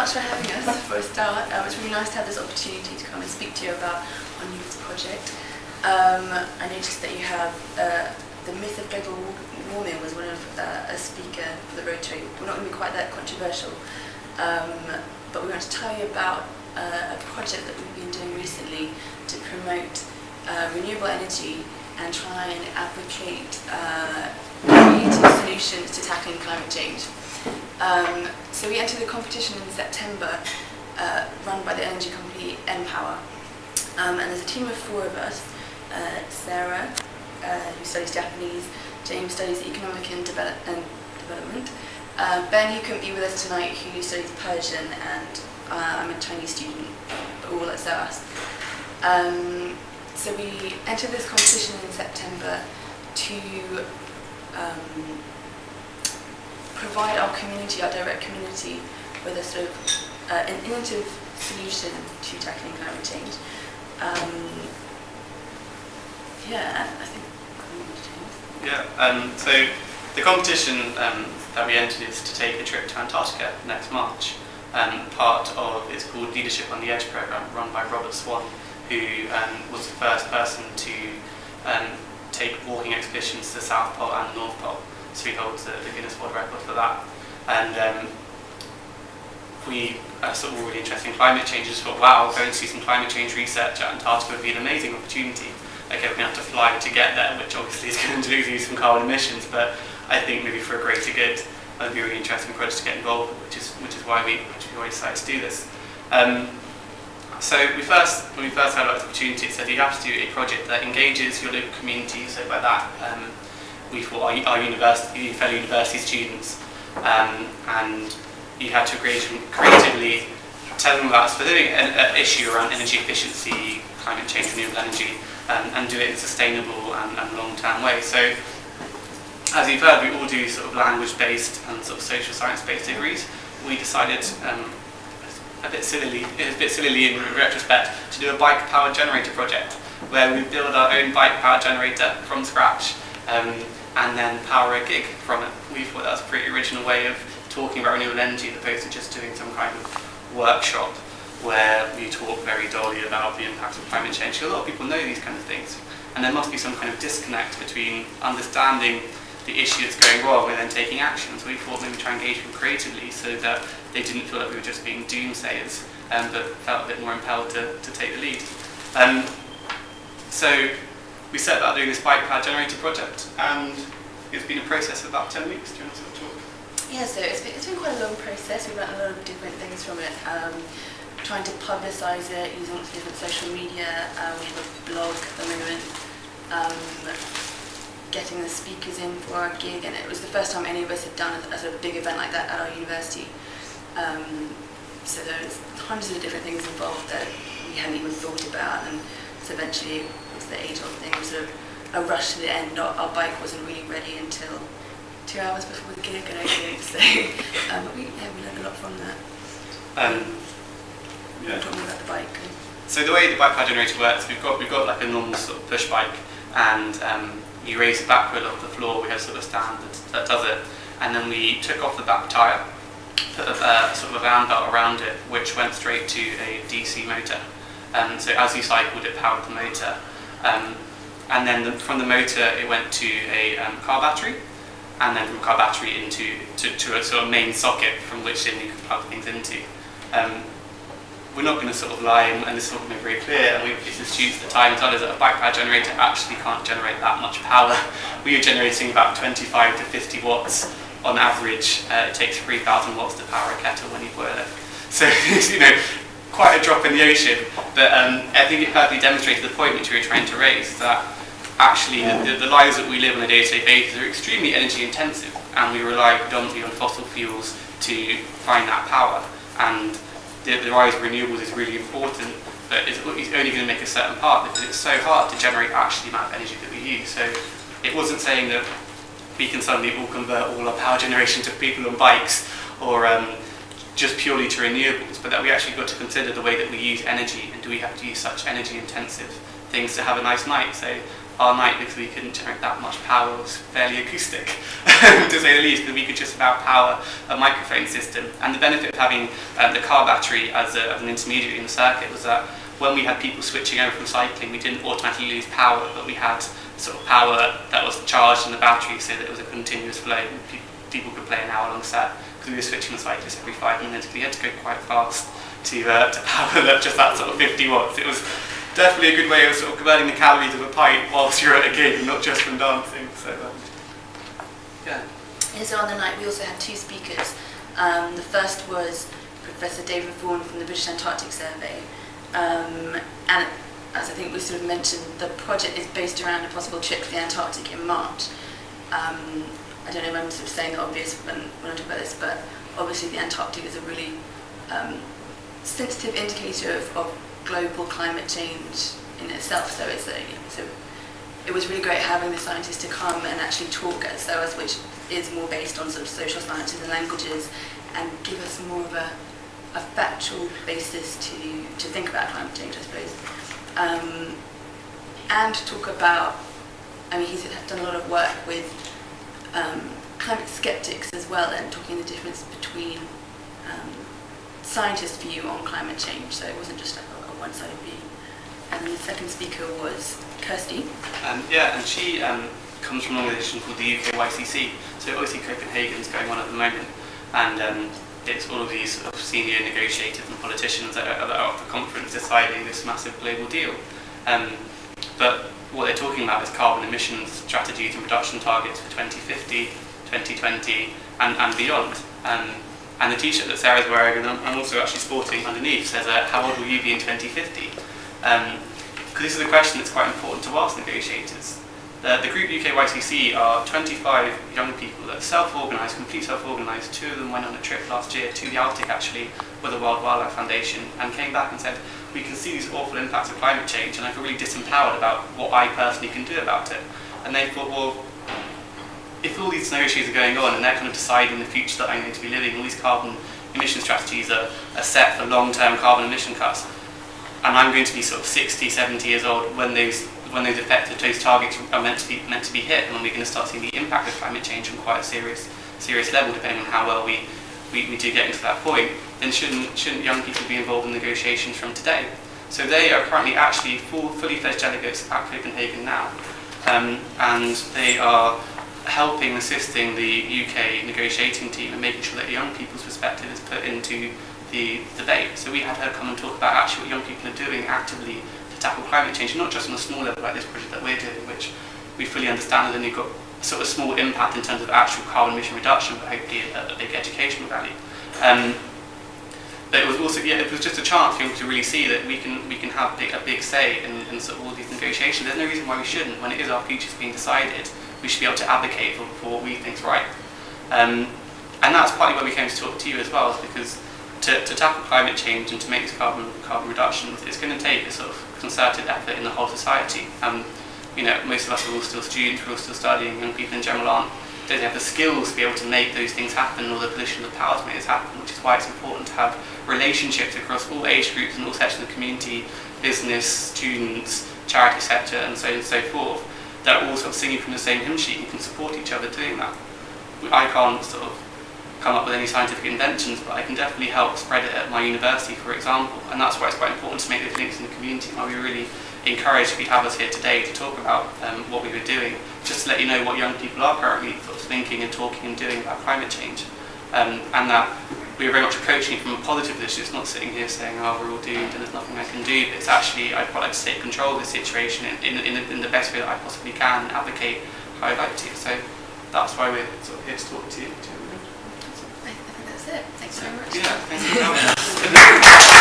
much for having us for a start. It's really nice to have this opportunity to come and speak to you about our newest project. I noticed that you have the myth of global warming was one of a speaker for the Rotary. We're not going to be quite that controversial, but we want to tell you about a project that we've been doing recently to promote renewable energy and try and advocate creative solutions to tackling climate change. So we entered the competition in September, run by the energy company Pall, and there's a team of 4 of us. Sarah, who studies Japanese, James studies economic and development, Ben, who couldn't be with us tonight, who studies Persian, and I'm a Chinese student, but all that's us. So we entered this competition in September to provide our community, our direct community, with a sort of an innovative solution to tackling climate change. I think. Yeah. So the competition that we entered is to take a trip to Antarctica next March. Part of it's called Leadership on the Edge program, run by Robert Swan, who was the first person to take walking expeditions to the South Pole and the North Pole. So he holds the Guinness World Record for that. And we are sort of really interested in climate change. Just thought, wow, going to do some climate change research at Antarctica would be an amazing opportunity. Okay, we're going to have to fly to get there, which obviously is going to lose some carbon emissions, but I think maybe for a greater good, it would be a really interesting project to get involved with, which is why we decided to do this. So when we first heard about this opportunity, it said you have to do a project that engages your local community. So by that, we thought our university, fellow university students, and you had to creatively tell them about a specific issue around energy efficiency, climate change, renewable energy, and do it in a sustainable and long-term way. So, as you've heard, we all do sort of language-based and sort of social science-based degrees. We decided, a bit sillily in retrospect, to do a bike power generator project, where we build our own bike power generator from scratch, and then power a gig from it. We thought that was a pretty original way of talking about renewable energy, as opposed to just doing some kind of workshop where we talk very dully about the impact of climate change. A lot of people know these kind of things, and there must be some kind of disconnect between understanding the issue that's going wrong and then taking action. So we thought maybe try and engage them creatively so that they didn't feel like we were just being doomsayers, but felt a bit more impelled to take the lead. So we set about doing this bike power generator project, and it's been a process of about 10 weeks. Do you want to sort of talk? Yeah, so it's been quite a long process. We've learned a lot of different things from it. Trying to publicise it using different social media. We have a blog at the moment. Getting the speakers in for our gig, and it was the first time any of us had done a sort of big event like that at our university. So there's hundreds of different things involved that we hadn't even thought about, and so eventually it was the age-old thing, sort of a rush to the end. Our bike wasn't really ready until 2 hours before the gig, and everything. So but we learned a lot from that. Talking about the bike. So the way the bike power generator works, we've got like a normal sort of push bike, and you raise the back wheel off the floor. We have sort of a stand that does it, and then we took off the back tyre, put a sort of a van belt around it, which went straight to a DC motor. So as you cycled, it powered the motor, and then from the motor it went to a car battery, and then from a car battery into a sort of main socket from which then you can plug things into. We're not going to sort of lie, and this is all made very clear, and we've listened to students at the time and told us that a bike power generator actually can't generate that much power. We are generating about 25 to 50 watts on average. It takes 3,000 watts to power a kettle when you boil it. So, quite a drop in the ocean. But I think it perfectly demonstrated the point which we were trying to raise, that actually the lives that we live on a day-to-day basis are extremely energy intensive, and we rely predominantly on fossil fuels to find that power. And the rise of renewables is really important, but it's only going to make a certain part, because it's so hard to generate actually the amount of energy that we use. So it wasn't saying that we can suddenly all convert all our power generation to people on bikes, or just purely to renewables, but that we actually got to consider the way that we use energy, and do we have to use such energy intensive things to have a nice night. So our night, because we couldn't generate that much power, was fairly acoustic, to say the least, because we could just about power a microphone system. And the benefit of having the car battery as an intermediary in the circuit was that when we had people switching over from cycling, we didn't automatically lose power, but we had sort of power that was charged in the battery, so that it was a continuous flow. People could play an hour-long set, because we were switching the cyclists every 5 minutes, because we had to go quite fast to power just that sort of 50 watts. It was definitely a good way of sort of converting the calories of a pint whilst you're at a gig, and not just from dancing. So yeah. And so on the night we also had 2 speakers. The first was Professor David Vaughan from the British Antarctic Survey, and as I think we sort of mentioned, the project is based around a possible trip to the Antarctic in March. I don't know if I'm sort of saying the obvious when I talk about this, but obviously the Antarctic is a really sensitive indicator of global climate change in itself. So it was really great having the scientists to come and actually talk at SOAS, which is more based on sort of social sciences and languages, and give us more of a factual basis to think about climate change, I suppose. And talk about, I mean, he's done a lot of work with climate skeptics as well, and talking the difference between scientists' view on climate change, so it wasn't just like a one-sided view. And then the second speaker was Kirsty. Yeah, and she comes from an organisation called the UKYCC, so obviously Copenhagen's going on at the moment, and it's all of these sort of senior negotiators and politicians that are at the conference deciding this massive global deal. But what they're talking about is carbon emissions strategies and reduction targets for 2050, 2020 and beyond. And the t-shirt that Sarah's wearing, and I'm also actually sporting underneath, says, how old will you be in 2050? Because this is a question that's quite important to ask negotiators. The group UKYCC are 25 young people that are self-organised, completely self-organised. 2 of them went on a trip last year to the Arctic actually with the World Wildlife Foundation, and came back and said, we can see these awful impacts of climate change, and I feel really disempowered about what I personally can do about it. And they thought, well, if all these negotiations are going on and they're kind of deciding the future that I'm going to be living, all these carbon emission strategies are set for long-term carbon emission cuts, and I'm going to be sort of 60, 70 years old when those targets are meant to be hit, and when we're going to start seeing the impact of climate change on quite a serious level, depending on how well we do get into that point, then shouldn't young people be involved in negotiations from today? So they are currently actually fully fledged delegates at Copenhagen now, and they are assisting the UK negotiating team and making sure that young people's perspective is put into the debate. So we had her come and talk about actually what young people are doing actively to tackle climate change, not just on a small level like this project that we're doing, which we fully understand that you've got sort of small impact in terms of actual carbon emission reduction, but hopefully a big educational value. But it was also, it was just a chance for people to really see that we can have a big say in sort of all these negotiations. There's no reason why we shouldn't. When it is our future being decided, we should be able to advocate for what we think is right. And that's partly why we came to talk to you as well, is because to tackle climate change and to make these carbon reductions, it's going to take a sort of concerted effort in the whole society. Most of us are all still students, we're all still studying, young people in general don't have the skills to be able to make those things happen, or the position of power to make this happen, which is why it's important to have relationships across all age groups and all sections of the community, business, students, charity sector, and so on and so forth, that are all sort of singing from the same hymn sheet and can support each other doing that. I can't sort of come up with any scientific inventions, but I can definitely help spread it at my university, for example, and that's why it's quite important to make those links in the community, and why we really encourage if you have us here today to talk about what we were doing, just to let you know what young people are currently sort of thinking and talking and doing about climate change, and that we are very much approaching it from a positive position. It's not sitting here saying, oh, we're all doomed and there's nothing I can do, but it's actually, I'd quite like to take control of the situation in the best way that I possibly can, and advocate how I'd like to. So that's why we're sort of here to talk to you. I think that's it. Thanks very much. Yeah, thanks for coming.